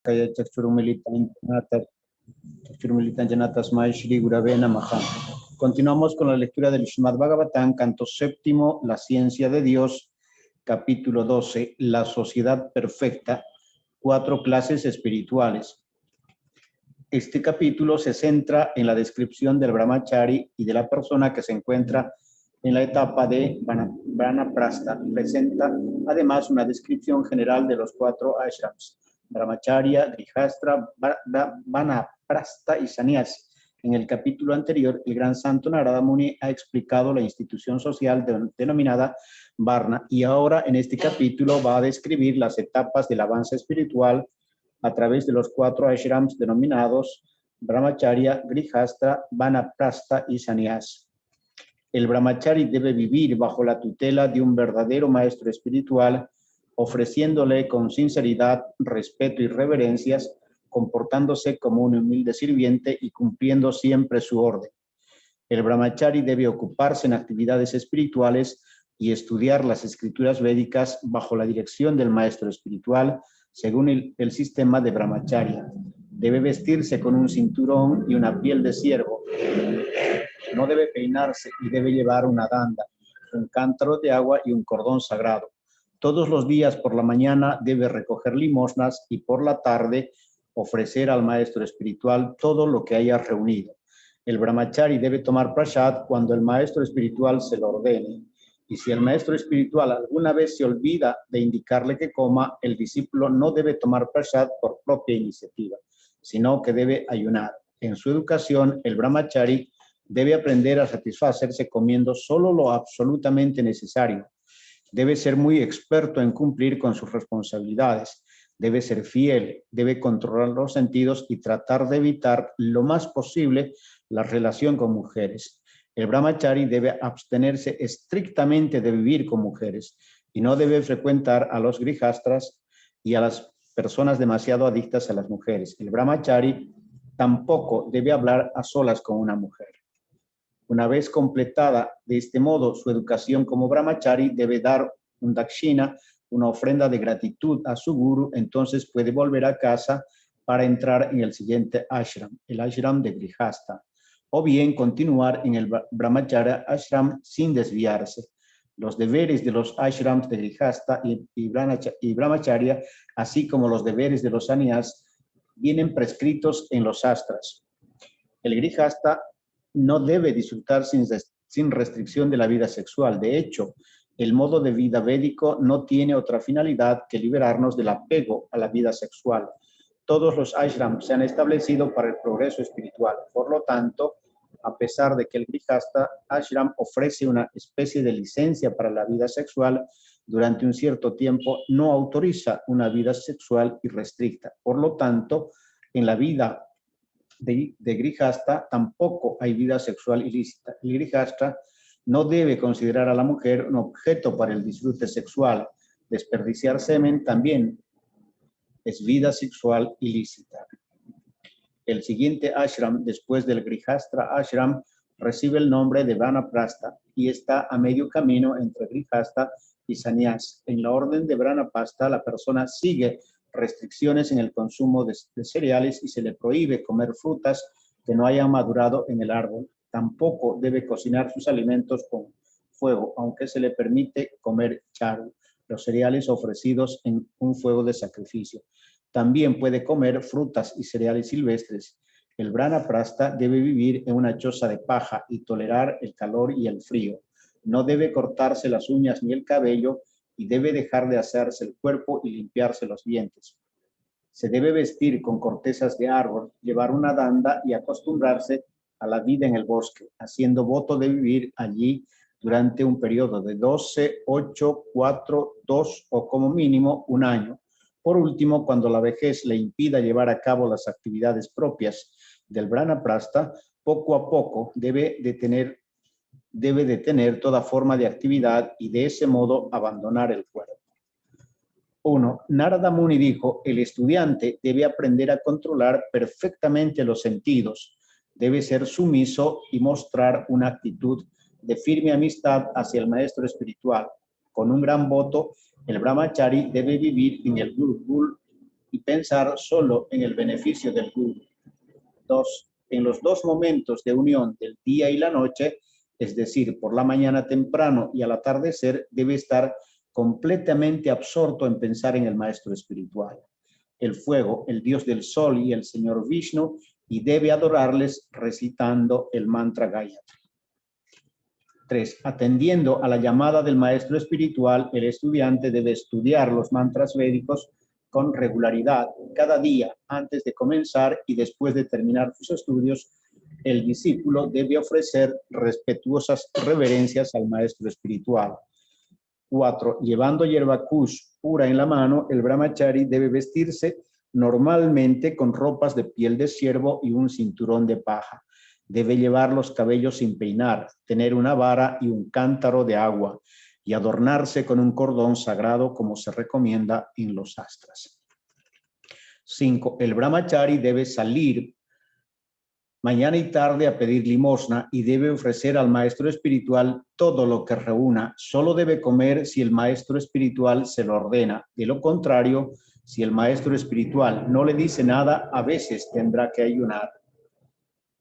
Kaya Chakchurumilitan Janatasmai Shri Gurave Namaha. Continuamos con la lectura del Srimad Bhagavatam, canto séptimo, La ciencia de Dios, capítulo 12, La sociedad perfecta, 4 clases espirituales. Este capítulo se centra en la descripción del brahmachari y de la persona que se encuentra en la etapa de Vanaprastha. Presenta además una descripción general de los 4 ashrams: Brahmacharya, Grihastra, Vanaprastha y Sannyas. En el capítulo anterior, el gran santo Narada Muni ha explicado la institución social denominada Varna, y ahora en este capítulo va a describir las etapas del avance espiritual a través de los 4 ashrams denominados Brahmacharya, Grihastra, Vanaprastha y Sannyas. El brahmachari debe vivir bajo la tutela de un verdadero maestro espiritual, ofreciéndole con sinceridad, respeto y reverencias, comportándose como un humilde sirviente y cumpliendo siempre su orden. El brahmachari debe ocuparse en actividades espirituales y estudiar las escrituras védicas bajo la dirección del maestro espiritual, según el sistema de brahmacharya. Debe vestirse con un cinturón y una piel de ciervo. No debe peinarse y debe llevar una danda, un cántaro de agua y un cordón sagrado. Todos los días por la mañana debe recoger limosnas y por la tarde ofrecer al maestro espiritual todo lo que haya reunido. El brahmachari debe tomar prasad cuando el maestro espiritual se lo ordene. Y si el maestro espiritual alguna vez se olvida de indicarle que coma, el discípulo no debe tomar prasad por propia iniciativa, sino que debe ayunar. En su educación, el brahmachari debe aprender a satisfacerse comiendo solo lo absolutamente necesario. Debe ser muy experto en cumplir con sus responsabilidades. Debe ser fiel, debe controlar los sentidos y tratar de evitar lo más posible la relación con mujeres. El brahmachari debe abstenerse estrictamente de vivir con mujeres y no debe frecuentar a los grihastras y a las personas demasiado adictas a las mujeres. El brahmachari tampoco debe hablar a solas con una mujer. Una vez completada de este modo su educación como brahmachari, debe dar un dakshina, una ofrenda de gratitud a su guru, entonces puede volver a casa para entrar en el siguiente ashram, el ashram de Grihastha, o bien continuar en el brahmacharya ashram sin desviarse. Los deberes de los ashrams de Grihastha y brahmacharya, así como los deberes de los sannyas, vienen prescritos en los shastras. El Grihastha no debe disfrutar sin restricción de la vida sexual. De hecho, el modo de vida védico no tiene otra finalidad que liberarnos del apego a la vida sexual. Todos los ashrams se han establecido para el progreso espiritual. Por lo tanto, a pesar de que el Grihastha ashram ofrece una especie de licencia para la vida sexual, durante un cierto tiempo no autoriza una vida sexual irrestricta. Por lo tanto, en la vida de Grihastha tampoco hay vida sexual ilícita. El Grihastha no debe considerar a la mujer un objeto para el disfrute sexual. Desperdiciar semen también es vida sexual ilícita. El siguiente ashram después del Grihastha ashram recibe el nombre de Vanaprastha y está a medio camino entre Grihastha y Sannyas. En la orden de Vanaprastha, la persona sigue restricciones en el consumo de cereales y se le prohíbe comer frutas que no hayan madurado en el árbol. Tampoco debe cocinar sus alimentos con fuego, aunque se le permite comer charu, los cereales ofrecidos en un fuego de sacrificio. También puede comer frutas y cereales silvestres. El Vanaprastha debe vivir en una choza de paja y tolerar el calor y el frío. No debe cortarse las uñas ni el cabello y debe dejar de asearse el cuerpo y limpiarse los dientes. Se debe vestir con cortezas de árbol, llevar una danda y acostumbrarse a la vida en el bosque, haciendo voto de vivir allí durante un periodo de 12, 8, 4, 2 o como mínimo un año. Por último, cuando la vejez le impida llevar a cabo las actividades propias del Vanaprastha, poco a poco debe detener toda forma de actividad y de ese modo abandonar el cuerpo. 1. Narada Muni dijo: el estudiante debe aprender a controlar perfectamente los sentidos, debe ser sumiso y mostrar una actitud de firme amistad hacia el maestro espiritual. Con un gran voto, el brahmachari debe vivir en el Gurukul y pensar solo en el beneficio del guru. 2. En los dos momentos de unión del día y la noche, es decir, por la mañana temprano y al atardecer, debe estar completamente absorto en pensar en el maestro espiritual, el fuego, el dios del sol y el señor Vishnu, y debe adorarles recitando el mantra Gayatri. 3. Atendiendo a la llamada del maestro espiritual, el estudiante debe estudiar los mantras védicos con regularidad cada día antes de comenzar y después de terminar sus estudios. El discípulo debe ofrecer respetuosas reverencias al maestro espiritual. 4. Llevando hierba kush pura en la mano, el brahmachari debe vestirse normalmente con ropas de piel de ciervo y un cinturón de paja. Debe llevar los cabellos sin peinar, tener una vara y un cántaro de agua y adornarse con un cordón sagrado como se recomienda en los astras. 5. El brahmachari debe salir mañana y tarde a pedir limosna y debe ofrecer al maestro espiritual todo lo que reúna. Solo debe comer si el maestro espiritual se lo ordena. De lo contrario, si el maestro espiritual no le dice nada, a veces tendrá que ayunar.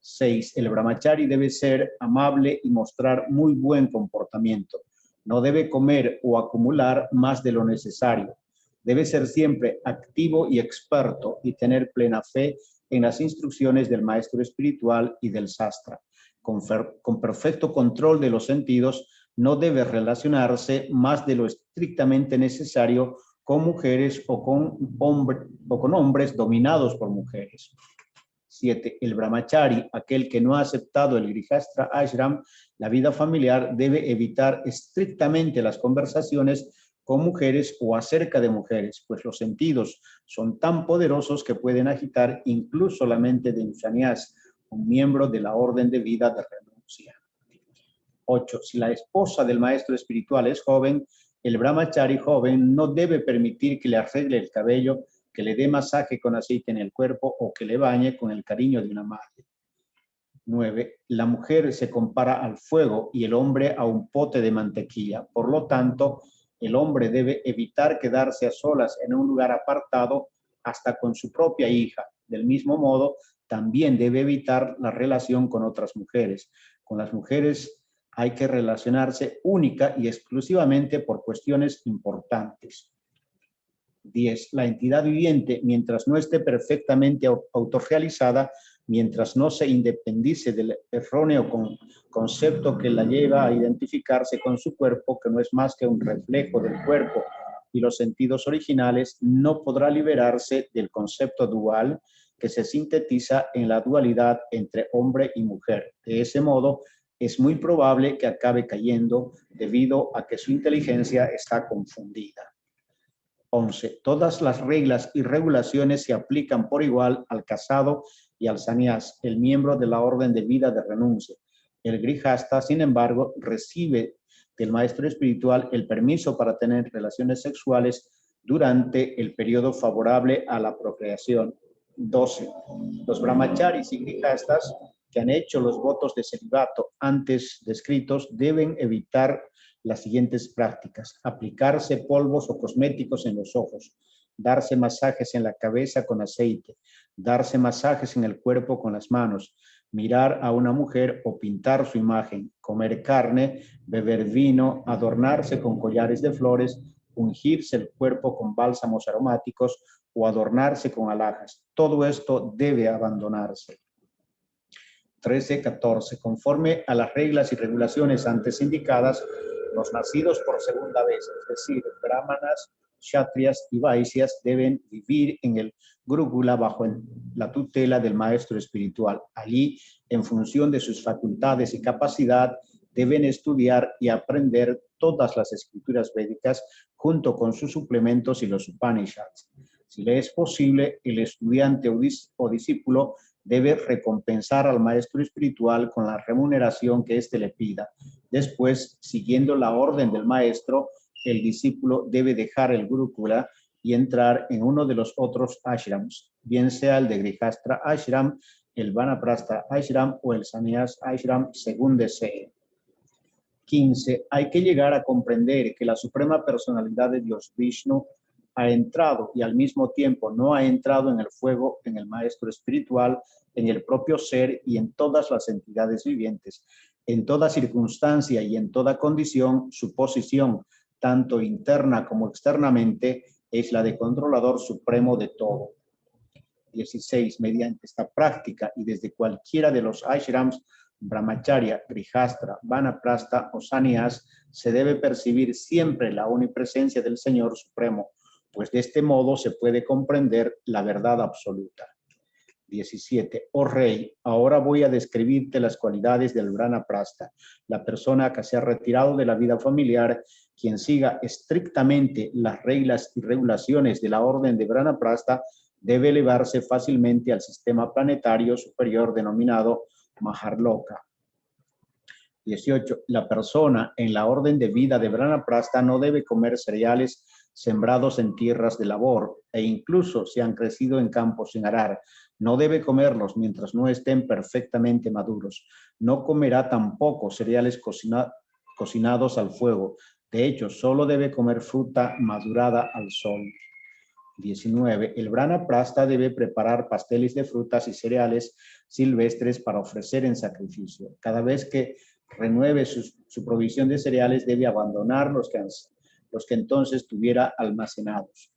6. El brahmachari debe ser amable y mostrar muy buen comportamiento. No debe comer o acumular más de lo necesario. Debe ser siempre activo y experto y tener plena fe en las instrucciones del maestro espiritual y del sastra. Con perfecto control de los sentidos, no debe relacionarse más de lo estrictamente necesario con mujeres o con hombres dominados por mujeres. 7. El brahmachari, aquel que no ha aceptado el grihastra ashram, la vida familiar, debe evitar estrictamente las conversaciones con mujeres o acerca de mujeres, pues los sentidos son tan poderosos que pueden agitar incluso la mente de un sannyas, un miembro de la orden de vida de renuncia. 8. Si la esposa del maestro espiritual es joven, el brahmachari joven no debe permitir que le arregle el cabello, que le dé masaje con aceite en el cuerpo o que le bañe con el cariño de una madre. 9. La mujer se compara al fuego y el hombre a un pote de mantequilla. Por lo tanto, el hombre debe evitar quedarse a solas en un lugar apartado hasta con su propia hija. Del mismo modo, también debe evitar la relación con otras mujeres. Con las mujeres hay que relacionarse única y exclusivamente por cuestiones importantes. 10. La entidad viviente, mientras no esté perfectamente autorrealizada, mientras no se independice del erróneo concepto que la lleva a identificarse con su cuerpo, que no es más que un reflejo del cuerpo y los sentidos originales, no podrá liberarse del concepto dual que se sintetiza en la dualidad entre hombre y mujer. De ese modo, es muy probable que acabe cayendo debido a que su inteligencia está confundida. 11. Todas las reglas y regulaciones se aplican por igual al casado y al sannyas, el miembro de la orden de vida de renuncia. El grihasta, sin embargo, recibe del maestro espiritual el permiso para tener relaciones sexuales durante el periodo favorable a la procreación. 12. Los brahmacharis y grihastas que han hecho los votos de celibato antes descritos deben evitar las siguientes prácticas: aplicarse polvos o cosméticos en los ojos, darse masajes en la cabeza con aceite, darse masajes en el cuerpo con las manos, mirar a una mujer o pintar su imagen, comer carne, beber vino, adornarse con collares de flores, ungirse el cuerpo con bálsamos aromáticos o adornarse con alhajas. Todo esto debe abandonarse. 13-14. Conforme a las reglas y regulaciones antes indicadas, los nacidos por segunda vez, es decir, brahmanas, kshatriyas y vaisyas, deben vivir en el gurukula bajo la tutela del maestro espiritual. Allí, en función de sus facultades y capacidad, deben estudiar y aprender todas las escrituras védicas junto con sus suplementos y los Upanishads. Si le es posible, el estudiante o discípulo debe recompensar al maestro espiritual con la remuneración que éste le pida. Después, siguiendo la orden del maestro, el discípulo debe dejar el gurukula y entrar en uno de los otros ashrams, bien sea el de Grihastra Ashram, el Vanaprastha Ashram o el Sannyas Ashram, según desee. 15. Hay que llegar a comprender que la suprema personalidad de Dios Vishnu ha entrado y al mismo tiempo no ha entrado en el fuego, en el maestro espiritual, en el propio ser y en todas las entidades vivientes. En toda circunstancia y en toda condición, su posición, tanto interna como externamente, es la de controlador supremo de todo. 16. Mediante esta práctica y desde cualquiera de los ashrams, brahmacharya, grihastra, vanaprastha o sannyas, se debe percibir siempre la omnipresencia del Señor Supremo, pues de este modo se puede comprender la verdad absoluta. 17. Oh Rey, ahora voy a describirte las cualidades del Vanaprastha, la persona que se ha retirado de la vida familiar, quien siga estrictamente las reglas y regulaciones de la orden de Vanaprastha, debe elevarse fácilmente al sistema planetario superior denominado Maharloka. 18. La persona en la orden de vida de Vanaprastha no debe comer cereales sembrados en tierras de labor e incluso si han crecido en campos sin arar. No debe comerlos mientras no estén perfectamente maduros. No comerá tampoco cereales cocinados al fuego. De hecho, solo debe comer fruta madurada al sol. 19. El Vanaprastha debe preparar pasteles de frutas y cereales silvestres para ofrecer en sacrificio. Cada vez que renueve su provisión de cereales, debe abandonar los que entonces tuviera almacenados.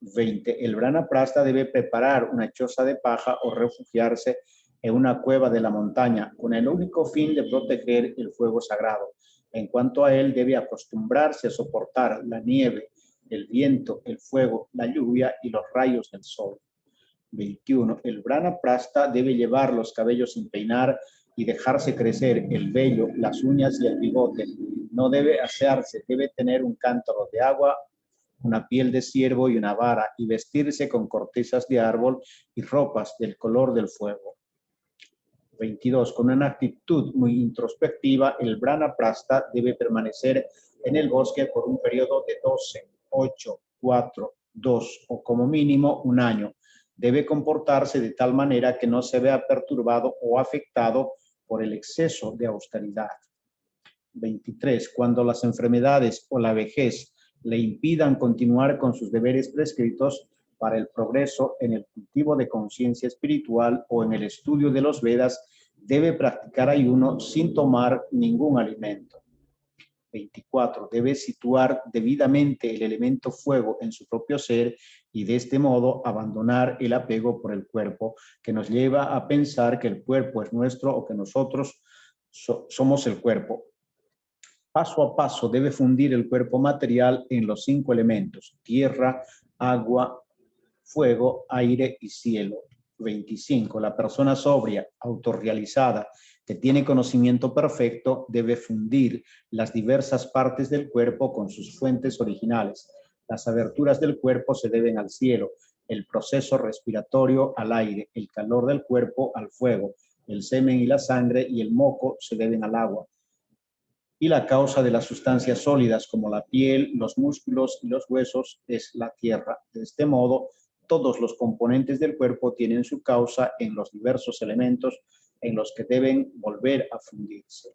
20. El Vanaprastha debe preparar una choza de paja o refugiarse en una cueva de la montaña con el único fin de proteger el fuego sagrado. En cuanto a él, debe acostumbrarse a soportar la nieve, el viento, el fuego, la lluvia y los rayos del sol. 21. El Vanaprastha debe llevar los cabellos sin peinar y dejarse crecer el vello, las uñas y el bigote. No debe asearse, debe tener un cántaro de agua, una piel de ciervo y una vara, y vestirse con cortezas de árbol y ropas del color del fuego. 22. Con una actitud muy introspectiva, el Vanaprastha debe permanecer en el bosque por un periodo de 12, 8, 4, 2 o como mínimo un año. Debe comportarse de tal manera que no se vea perturbado o afectado por el exceso de austeridad. 23. Cuando las enfermedades o la vejez le impidan continuar con sus deberes prescritos para el progreso en el cultivo de conciencia espiritual o en el estudio de los Vedas, debe practicar ayuno sin tomar ningún alimento. 24. Debe situar debidamente el elemento fuego en su propio ser y de este modo abandonar el apego por el cuerpo que nos lleva a pensar que el cuerpo es nuestro o que nosotros somos el cuerpo. Paso a paso debe fundir el cuerpo material en los 5 elementos: tierra, agua, fuego, aire y cielo. 25. La persona sobria, autorrealizada, que tiene conocimiento perfecto, debe fundir las diversas partes del cuerpo con sus fuentes originales. Las aberturas del cuerpo se deben al cielo, el proceso respiratorio al aire, el calor del cuerpo al fuego, el semen y la sangre y el moco se deben al agua. Y la causa de las sustancias sólidas como la piel, los músculos y los huesos es la tierra. De este modo, todos los componentes del cuerpo tienen su causa en los diversos elementos en los que deben volver a fundirse.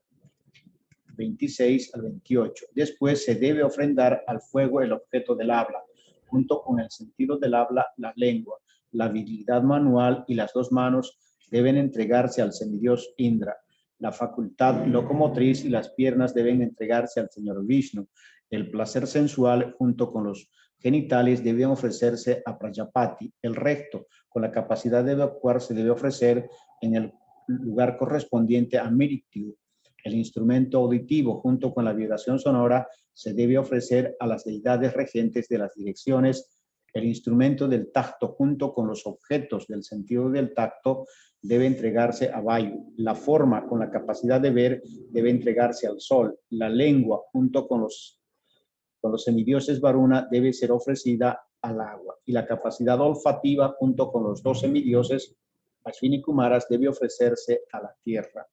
26 al 28. Después se debe ofrendar al fuego el objeto del habla, junto con el sentido del habla, la lengua, la habilidad manual y las 2 manos deben entregarse al semidios Indra. La facultad locomotriz y las piernas deben entregarse al señor Vishnu. El placer sensual junto con los genitales deben ofrecerse a Prajapati. El recto, con la capacidad de evacuar, se debe ofrecer en el lugar correspondiente a Mrityu. El instrumento auditivo junto con la vibración sonora se debe ofrecer a las deidades regentes de las direcciones. El instrumento del tacto junto con los objetos del sentido del tacto debe entregarse a Vayu. La forma con la capacidad de ver debe entregarse al sol. La lengua junto con los semidioses Varuna debe ser ofrecida al agua. Y la capacidad olfativa junto con los 2 semidioses Ashwini Kumaras debe ofrecerse a la tierra.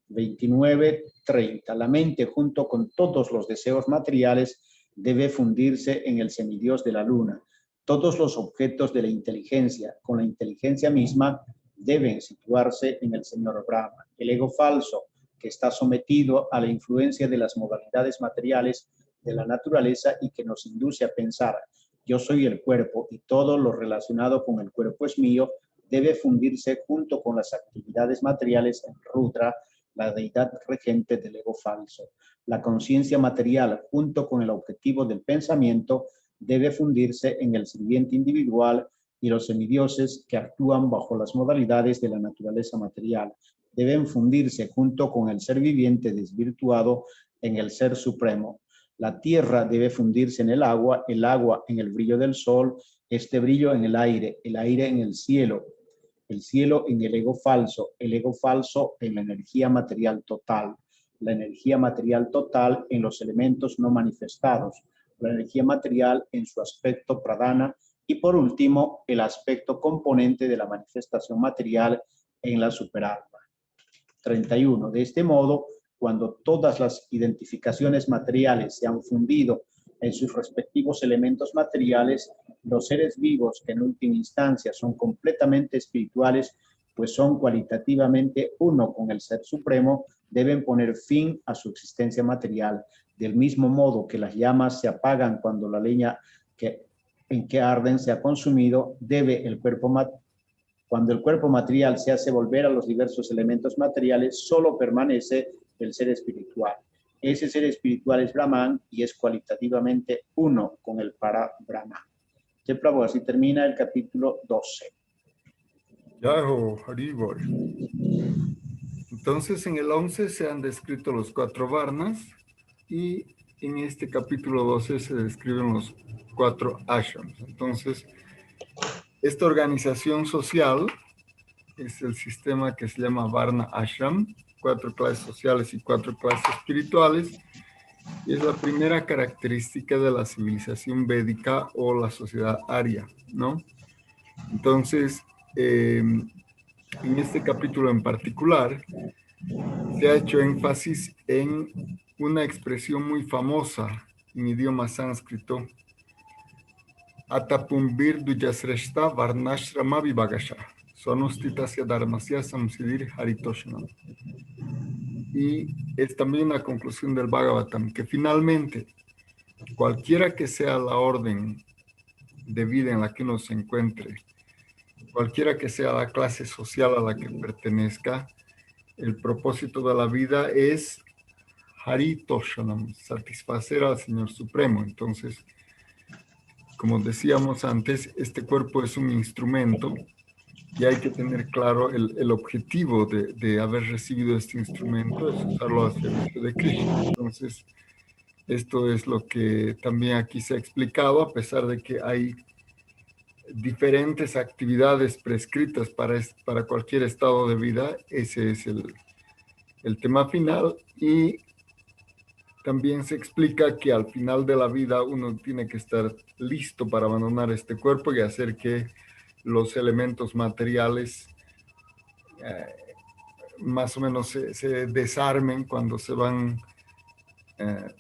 29-30. La mente junto con todos los deseos materiales debe fundirse en el semidios de la luna. Todos los objetos de la inteligencia con la inteligencia misma deben situarse en el señor Brahma. El ego falso, que está sometido a la influencia de las modalidades materiales de la naturaleza y que nos induce a pensar: yo soy el cuerpo y todo lo relacionado con el cuerpo es mío, debe fundirse junto con las actividades materiales en Rudra, la deidad regente del ego falso. La conciencia material, junto con el objetivo del pensamiento, debe fundirse en el sirviente individual y los semidioses que actúan bajo las modalidades de la naturaleza material. Deben fundirse junto con el ser viviente desvirtuado en el ser supremo. La tierra debe fundirse en el agua en el brillo del sol, este brillo en el aire en el cielo en el ego falso en la energía material total, la energía material total en los elementos no manifestados, la energía material en su aspecto pradana y por último el aspecto componente de la manifestación material en la superalma. 31. De este modo, cuando todas las identificaciones materiales se han fundido en sus respectivos elementos materiales, los seres vivos que en última instancia son completamente espirituales, pues son cualitativamente uno con el Ser Supremo, deben poner fin a su existencia material. Del mismo modo que las llamas se apagan cuando la leña en que arden se ha consumido, cuando el cuerpo material se hace volver a los diversos elementos materiales, solo permanece el ser espiritual. Ese ser espiritual es Brahman y es cualitativamente uno con el Para-Brahma. Así termina el capítulo 12. Yaho, Haribol. Entonces, en el 11 se han descrito los 4 varnas y en este capítulo 12 se describen los 4 ashrams. Entonces, esta organización social es el sistema que se llama Varna Ashram, 4 clases sociales y 4 clases espirituales, y es la primera característica de la civilización védica o la sociedad aria, ¿no? Entonces, en este capítulo en particular, se ha hecho énfasis en una expresión muy famosa en idioma sánscrito, Atapumbir Duyasreshta Varnashrama Vibhagasha, Sonustitasya Dharmasya Samsidir Haritoshanam. Y es también una conclusión del Bhagavatam, que finalmente, cualquiera que sea la orden de vida en la que uno se encuentre, cualquiera que sea la clase social a la que pertenezca, el propósito de la vida es Haritoshanam, satisfacer al Señor Supremo. Entonces, como decíamos antes, este cuerpo es un instrumento y hay que tener claro el objetivo de haber recibido este instrumento, es usarlo al servicio de Krishna. Entonces, esto es lo que también aquí se ha explicado, a pesar de que hay diferentes actividades prescritas para cualquier estado de vida. Ese es el tema final, y también se explica que al final de la vida uno tiene que estar listo para abandonar este cuerpo y hacer que los elementos materiales más o menos se desarmen cuando se van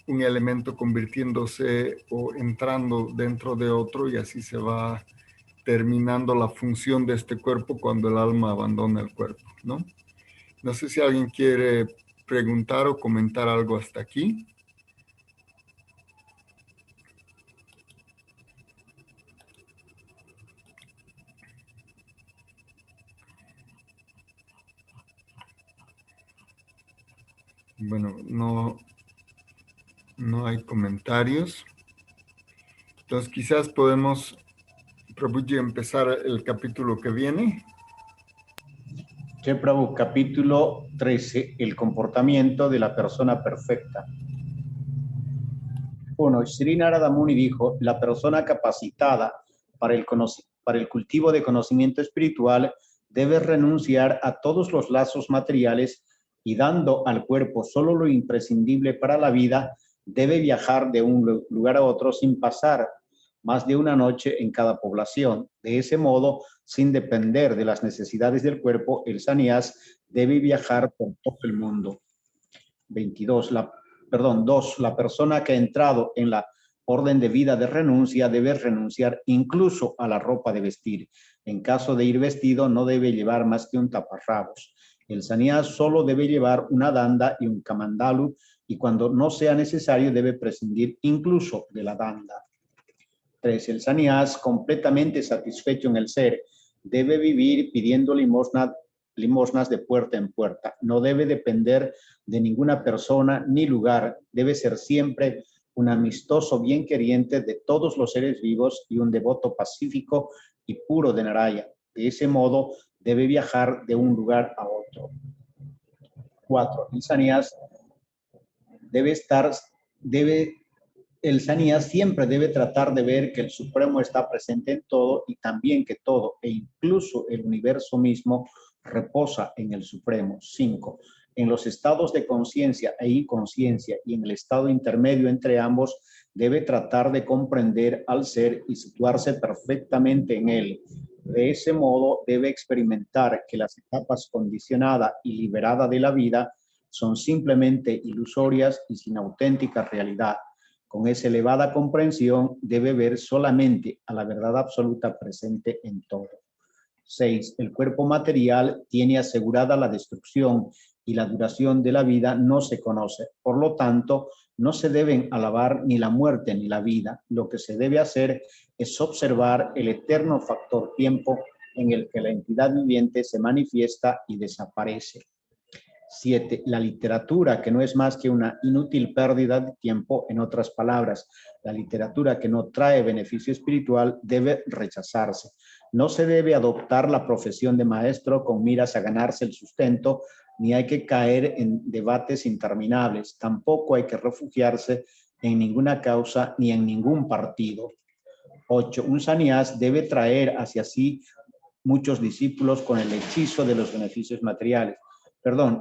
un elemento convirtiéndose o entrando dentro de otro, y así se va terminando la función de este cuerpo cuando el alma abandona el cuerpo, ¿no? No sé si alguien quiere preguntar o comentar algo hasta aquí. Bueno, no hay comentarios. Entonces quizás podemos, Prabhuji, empezar el capítulo que viene. Sí, Prabhu, capítulo 13, el comportamiento de la persona perfecta. 1. Sri Narada Muni dijo, la persona capacitada para el cultivo de conocimiento espiritual debe renunciar a todos los lazos materiales y dando al cuerpo solo lo imprescindible para la vida, debe viajar de un lugar a otro sin pasar más de una noche en cada población. De ese modo, sin depender de las necesidades del cuerpo, el sannyas debe viajar por todo el mundo. 2. La persona que ha entrado en la orden de vida de renuncia debe renunciar incluso a la ropa de vestir. En caso de ir vestido, no debe llevar más que un taparrabos. El sannyas solo debe llevar una danda y un kamandalu, y cuando no sea necesario debe prescindir incluso de la danda. 3. El sannyas, completamente satisfecho en el ser, debe vivir pidiendo limosnas de puerta en puerta. No debe depender de ninguna persona ni lugar. Debe ser siempre un amistoso bien queriente de todos los seres vivos y un devoto pacífico y puro de Narayana. De ese modo, debe viajar de un lugar a otro. 4. El sannyas el sannyas siempre debe tratar de ver que el Supremo está presente en todo y también que todo, e incluso el universo mismo, reposa en el Supremo. 5. En los estados de conciencia e inconsciencia y en el estado intermedio entre ambos, debe tratar de comprender al ser y situarse perfectamente en él. De ese modo, debe experimentar que las etapas condicionada y liberada de la vida son simplemente ilusorias y sin auténtica realidad. Con esa elevada comprensión, debe ver solamente a la verdad absoluta presente en todo. 6. El cuerpo material tiene asegurada la destrucción y la duración de la vida no se conoce. Por lo tanto, no se deben alabar ni la muerte ni la vida. Lo que se debe hacer es observar el eterno factor tiempo en el que la entidad viviente se manifiesta y desaparece. 7. La literatura, que no es más que una inútil pérdida de tiempo. En otras palabras, la literatura que no trae beneficio espiritual debe rechazarse. No se debe adoptar la profesión de maestro con miras a ganarse el sustento, ni hay que caer en debates interminables. Tampoco hay que refugiarse en ninguna causa ni en ningún partido. 8. Un sannyas debe traer hacia sí muchos discípulos con el hechizo de los beneficios materiales.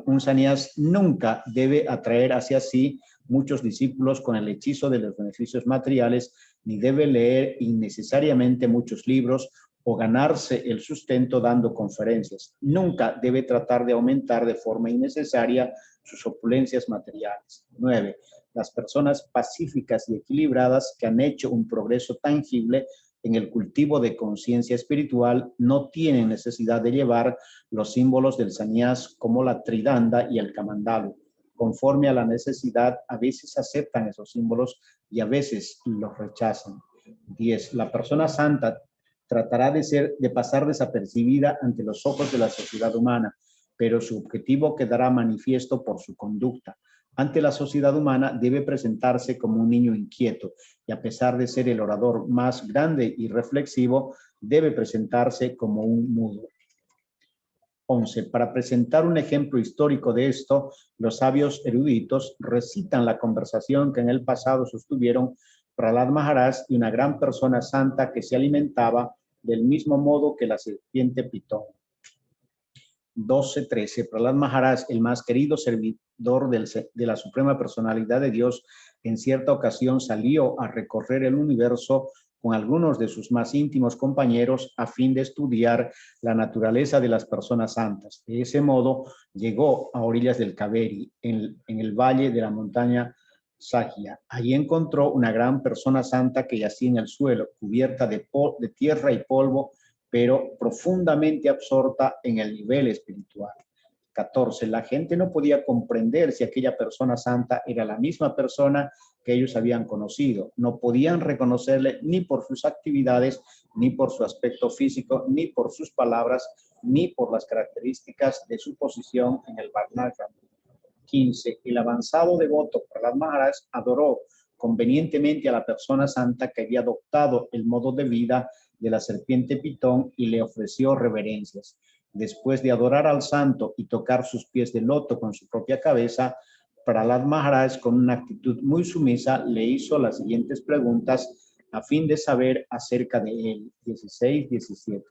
Un sannyas nunca debe atraer hacia sí muchos discípulos con el hechizo de los beneficios materiales, ni debe leer innecesariamente muchos libros o ganarse el sustento dando conferencias. Nunca debe tratar de aumentar de forma innecesaria sus opulencias materiales. 9. Las personas pacíficas y equilibradas que han hecho un progreso tangible en el cultivo de conciencia espiritual no tienen necesidad de llevar los símbolos del sannyas como la tridanda y el kamandalu. Conforme a la necesidad, a veces aceptan esos símbolos y a veces los rechazan. 10. La persona santa tratará de pasar desapercibida ante los ojos de la sociedad humana, pero su objetivo quedará manifiesto por su conducta. Ante la sociedad humana debe presentarse como un niño inquieto y a pesar de ser el orador más grande y reflexivo, debe presentarse como un mudo. 11. Para presentar un ejemplo histórico de esto, los sabios eruditos recitan la conversación que en el pasado sostuvieron Prahlad Maharaj y una gran persona santa que se alimentaba del mismo modo que la serpiente Pitón. 12:13. Prahlad Maharaj, el más querido servidor de la Suprema Personalidad de Dios, en cierta ocasión salió a recorrer el universo con algunos de sus más íntimos compañeros a fin de estudiar la naturaleza de las personas santas. De ese modo, llegó a orillas del Kaveri, en el valle de la montaña Sagia. Allí encontró una gran persona santa que yacía en el suelo, cubierta de tierra y polvo, pero profundamente absorta en el nivel espiritual. 14. La gente no podía comprender si aquella persona santa era la misma persona que ellos habían conocido. No podían reconocerle ni por sus actividades, ni por su aspecto físico, ni por sus palabras, ni por las características de su posición en el Varnashram. 15. El avanzado devoto Prahlad Maharaj adoró convenientemente a la persona santa que había adoptado el modo de vida de la serpiente Pitón y le ofreció reverencias. Después de adorar al santo y tocar sus pies de loto con su propia cabeza, Prahlad Maharaj, con una actitud muy sumisa, le hizo las siguientes preguntas a fin de saber acerca de él. 16-17.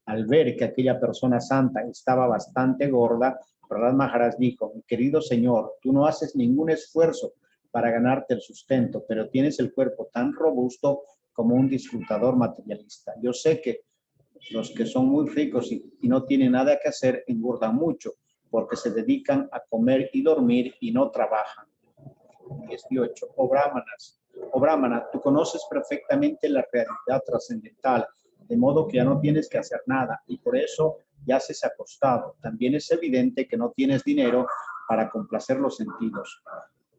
Al ver que aquella persona santa estaba bastante gorda, Prahlad Maharaj dijo: mi querido señor, tú no haces ningún esfuerzo para ganarte el sustento, pero tienes el cuerpo tan robusto como un disfrutador materialista. Yo sé que los que son muy ricos y no tienen nada que hacer engordan mucho porque se dedican a comer y dormir y no trabajan. 18. Oh Brahmana, tú conoces perfectamente la realidad trascendental, de modo que ya no tienes que hacer nada y por eso yaces acostado. También es evidente que no tienes dinero para complacer los sentidos.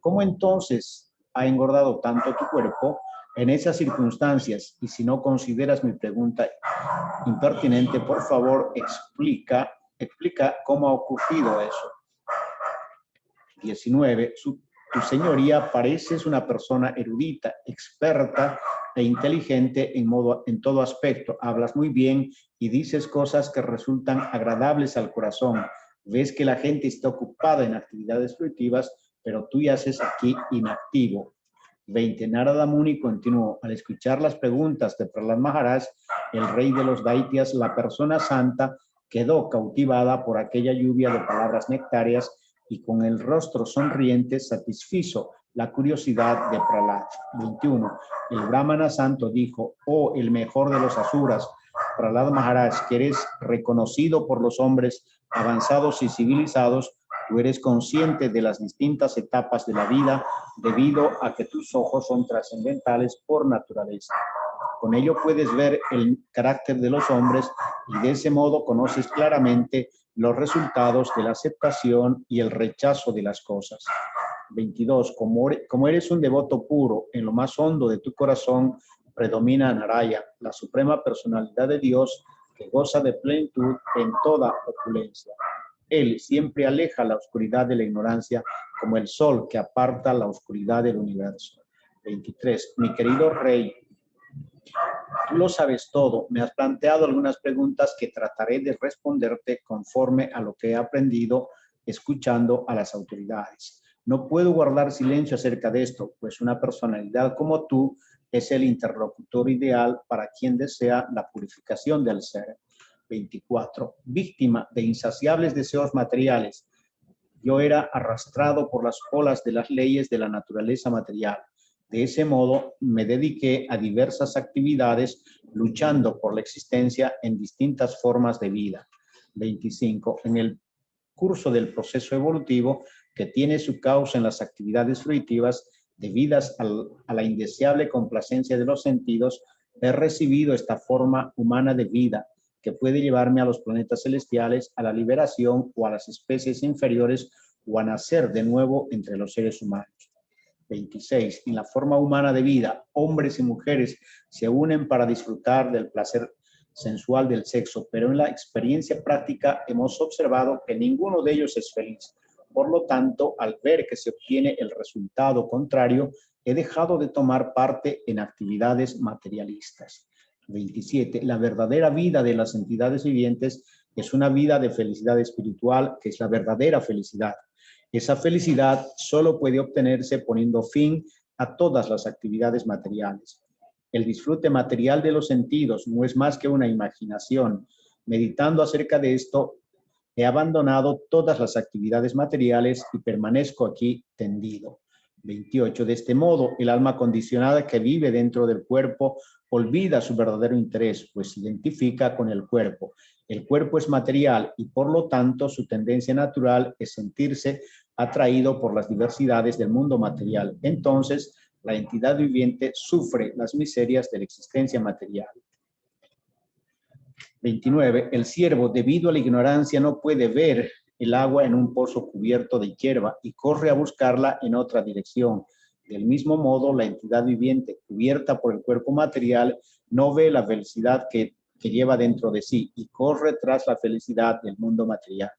¿Cómo entonces ha engordado tanto tu cuerpo? En esas circunstancias, y si no consideras mi pregunta impertinente, por favor, explica cómo ha ocurrido eso. 19. Tu señoría pareces una persona erudita, experta e inteligente en todo aspecto. Hablas muy bien y dices cosas que resultan agradables al corazón. Ves que la gente está ocupada en actividades fruitivas, pero tú yaces aquí inactivo. 20. Narada Muni continuó. Al escuchar las preguntas de Prahlad Maharaj, el rey de los Daityas, la persona santa, quedó cautivada por aquella lluvia de palabras nectarias y con el rostro sonriente satisfizo la curiosidad de Prahlad. 21. El Brahmana santo dijo: oh, el mejor de los asuras, Prahlad Maharaj, que eres reconocido por los hombres avanzados y civilizados, tú eres consciente de las distintas etapas de la vida debido a que tus ojos son trascendentales por naturaleza. Con ello puedes ver el carácter de los hombres y de ese modo conoces claramente los resultados de la aceptación y el rechazo de las cosas. 22. Como eres un devoto puro, en lo más hondo de tu corazón predomina Naraya, la suprema personalidad de Dios que goza de plenitud en toda opulencia. Él siempre aleja la oscuridad de la ignorancia como el sol que aparta la oscuridad del universo. 23. Mi querido rey, tú lo sabes todo. Me has planteado algunas preguntas que trataré de responderte conforme a lo que he aprendido escuchando a las autoridades. No puedo guardar silencio acerca de esto, pues una personalidad como tú es el interlocutor ideal para quien desea la purificación del ser. 24. Víctima de insaciables deseos materiales, yo era arrastrado por las olas de las leyes de la naturaleza material. De ese modo, me dediqué a diversas actividades luchando por la existencia en distintas formas de vida. 25. En el curso del proceso evolutivo que tiene su causa en las actividades fruitivas debidas a la indeseable complacencia de los sentidos, he recibido esta forma humana de vida que puede llevarme a los planetas celestiales, a la liberación o a las especies inferiores o a nacer de nuevo entre los seres humanos. 26. En la forma humana de vida, hombres y mujeres se unen para disfrutar del placer sensual del sexo, pero en la experiencia práctica hemos observado que ninguno de ellos es feliz. Por lo tanto, al ver que se obtiene el resultado contrario, he dejado de tomar parte en actividades materialistas. 27. La verdadera vida de las entidades vivientes es una vida de felicidad espiritual, que es la verdadera felicidad. Esa felicidad solo puede obtenerse poniendo fin a todas las actividades materiales. El disfrute material de los sentidos no es más que una imaginación. Meditando acerca de esto, he abandonado todas las actividades materiales y permanezco aquí tendido. 28. De este modo, el alma condicionada que vive dentro del cuerpo olvida su verdadero interés, pues se identifica con el cuerpo. El cuerpo es material y por lo tanto su tendencia natural es sentirse atraído por las diversidades del mundo material. Entonces, la entidad viviente sufre las miserias de la existencia material. 29. El ciervo, debido a la ignorancia, no puede ver el agua en un pozo cubierto de hierba y corre a buscarla en otra dirección. Del mismo modo, la entidad viviente, cubierta por el cuerpo material, no ve la felicidad que lleva dentro de sí y corre tras la felicidad del mundo material.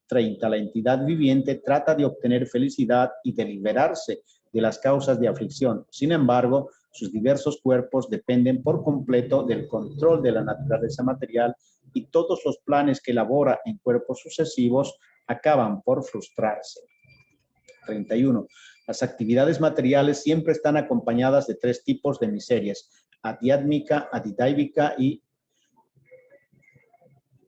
30. La entidad viviente trata de obtener felicidad y de liberarse de las causas de aflicción. Sin embargo, sus diversos cuerpos dependen por completo del control de la naturaleza material y todos los planes que elabora en cuerpos sucesivos acaban por frustrarse. 31. Las actividades materiales siempre están acompañadas de tres tipos de miserias: adhyátmica, adidáivica y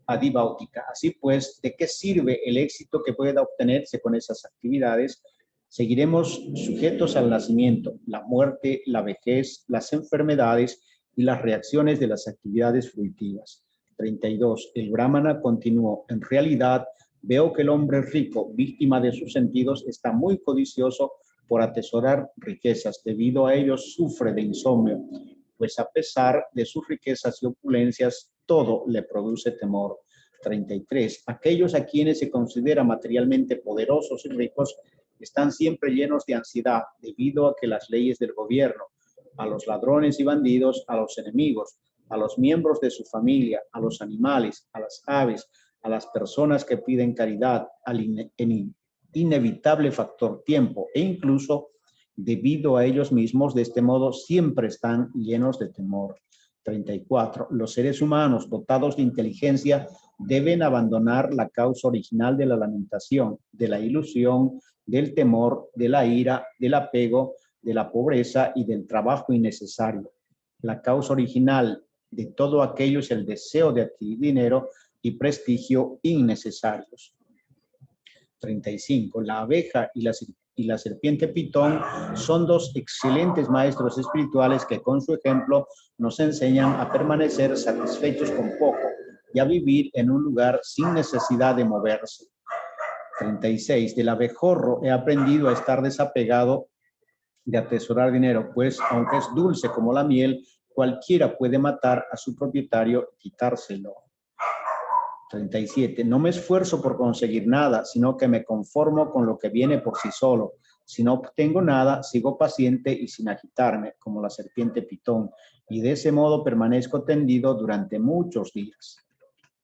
adibáutica. Así pues, ¿de qué sirve el éxito que pueda obtenerse con esas actividades? Seguiremos sujetos al nacimiento, la muerte, la vejez, las enfermedades y las reacciones de las actividades fruitivas. 32. El Brahmana continuó: en realidad, veo que el hombre rico, víctima de sus sentidos, está muy codicioso por atesorar riquezas. Debido a ello, sufre de insomnio, pues a pesar de sus riquezas y opulencias, todo le produce temor. 33. Aquellos a quienes se considera materialmente poderosos y ricos están siempre llenos de ansiedad debido a que las leyes del gobierno, a los ladrones y bandidos, a los enemigos, a los miembros de su familia, a los animales, a las aves, a las personas que piden caridad, al inevitable factor tiempo e incluso debido a ellos mismos. De este modo siempre están llenos de temor. 34. Los seres humanos dotados de inteligencia deben abandonar la causa original de la lamentación, de la ilusión, del temor, de la ira, del apego, de la pobreza y del trabajo innecesario. La causa original de todo aquello es el deseo de adquirir dinero y prestigio innecesarios. 35. La abeja y la serpiente pitón son dos excelentes maestros espirituales que con su ejemplo nos enseñan a permanecer satisfechos con poco y a vivir en un lugar sin necesidad de moverse. 36. Del abejorro he aprendido a estar desapegado de atesorar dinero, pues aunque es dulce como la miel, cualquiera puede matar a su propietario y quitárselo. 37. No me esfuerzo por conseguir nada, sino que me conformo con lo que viene por sí solo. Si no obtengo nada, sigo paciente y sin agitarme, como la serpiente pitón, y de ese modo permanezco tendido durante muchos días.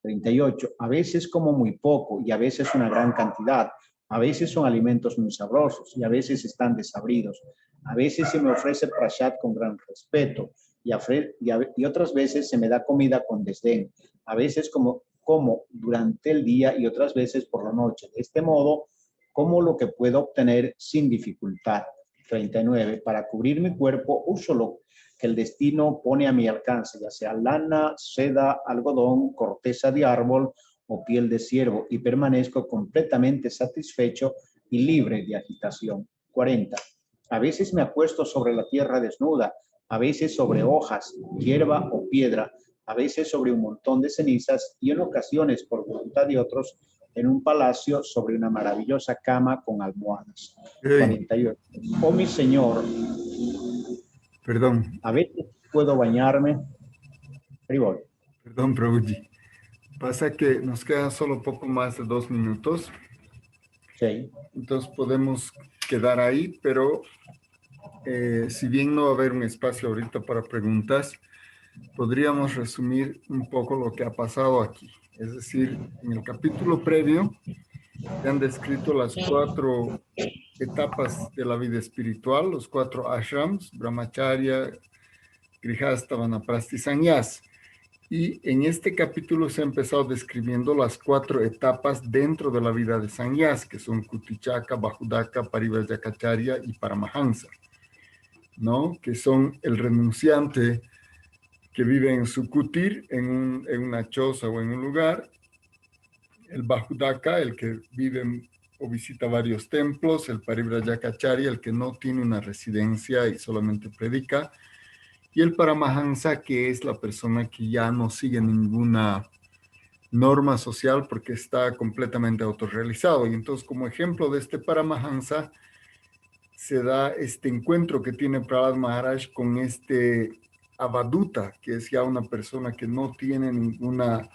38. A veces como muy poco y a veces una gran cantidad. A veces son alimentos muy sabrosos y a veces están desabridos. A veces se me ofrece prashat con gran respeto y otras veces se me da comida con desdén. A veces como durante el día y otras veces por la noche. De este modo, como lo que puedo obtener sin dificultad. 39. Para cubrir mi cuerpo uso lo que el destino pone a mi alcance, ya sea lana, seda, algodón, corteza de árbol o piel de ciervo, y permanezco completamente satisfecho y libre de agitación. 40. A veces me acuesto sobre la tierra desnuda, a veces sobre hojas, hierba o piedra, a veces sobre un montón de cenizas y en ocasiones, por voluntad de otros, en un palacio sobre una maravillosa cama con almohadas. 48. Oh mi Señor, Perdón. a veces puedo bañarme. Perdón, Prabhuji. Pasa que nos quedan solo poco más de 2 minutos. Sí. Entonces podemos quedar ahí, pero si bien no va a haber un espacio ahorita para preguntas, podríamos resumir un poco lo que ha pasado aquí. Es decir, en el capítulo previo se han descrito las 4 etapas de la vida espiritual, los 4 ashrams, brahmacharya, grihastha, vanaprastha y sannyas. Y en este capítulo se ha empezado describiendo las 4 etapas dentro de la vida de sannyas, que son kutichaka, bahudaka, parivrajacharya y paramahansa, ¿no? Que son el renunciante que vive en su kutir, en una choza o en un lugar, el bahudaka, el que vive o visita varios templos, el parivrajacharya, el que no tiene una residencia y solamente predica, y el paramahansa, que es la persona que ya no sigue ninguna norma social porque está completamente autorrealizado. Y entonces, como ejemplo de este paramahansa, se da este encuentro que tiene Prahlad Maharaj con este avaduta, que es ya una persona que no tiene ninguna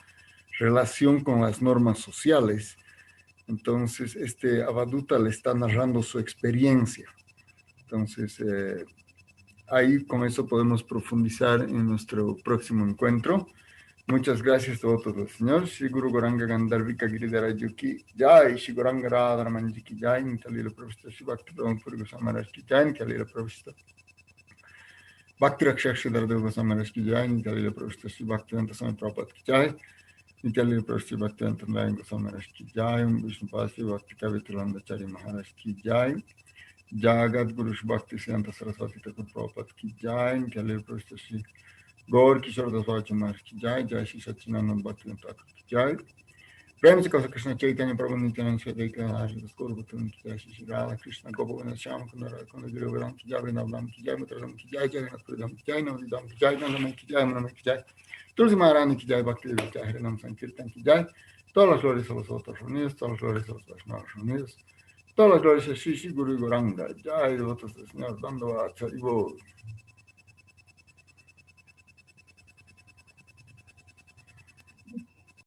relación con las normas sociales. Entonces, este avaduta le está narrando su experiencia. Entonces, ahí con eso podemos profundizar en nuestro próximo encuentro. Muchas gracias a todos los señores. Shri Guru Goranga Gandharvika Giridhara Yuki Jai, Shri Goranga Radharamanji Ki Jai, Nitalila Pravista Shri Bhakti Puri Goswami Maharaj Ki Jai, Nitalila Pravista Bhakti Rakshak Shri Dardeva Goswami Maharaj Ki Jai, Nitalila Pravista Shri Bhaktivedanta Swami Prabhupada Ki Jai, Nitalila Pravista Bhaktivedanta Nayan Goswami Maharaj Ki Jai, Vishnupada Shri Bhakti Kavitulandacharya Maharaj Ki Jai, Jagat Guru Shri Bhakti Siddhanta Saraswati Thakur Prabhupada Ki Jai, Nitalila Pravista Shri गौर किशोर दास महाराज की जय, जय श्री सच्चिदानंद भक्तिवेदांत ठाकुर की जय, प्रेम से कहो कृष्ण चैतन्य प्रभु नित्यानंद श्री गौर भक्तवृंद की जय, श्री राधा कृष्ण गोपवंश श्याम कुंद राधा गिरिवरम की जय, वृंदावन की जय, मथुरा की जय, जगन्नाथ धाम की जय, नवद्वीप की जय, नंदनवन की जय, मनमय की जय, तुलसी महारानी की जय, भक्ति देवी की जय, हरे नाम संकीर्तन की जय, todas las glorias a los otros reunidos, todas las glorias a los Vaishnavas reunidos, todas las glorias a Shri Guru Goranga, jai, devotos del Señor, dando a Charibol.